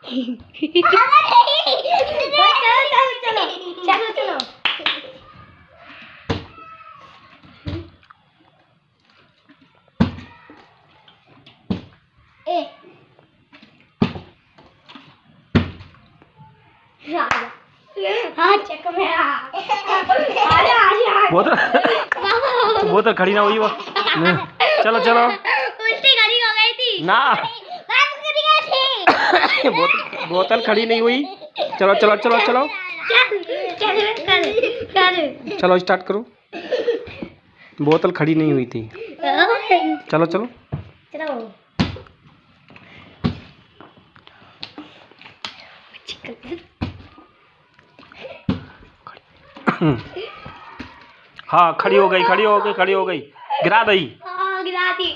चलो चलो चलो। हाँ चेक मेरा। बोतल खड़ी ना हुई वो। चलो चलो। उल्टी खड़ी हो गई थी ना बोतल खड़ी नहीं हुई। चलो चलो चलो चलो चलो स्टार्ट करो। बोतल खड़ी नहीं हुई थी। चलो चलो हाँ खड़ी हो गई खड़ी हो गई खड़ी हो गई। गिरा दी। गिरा दी।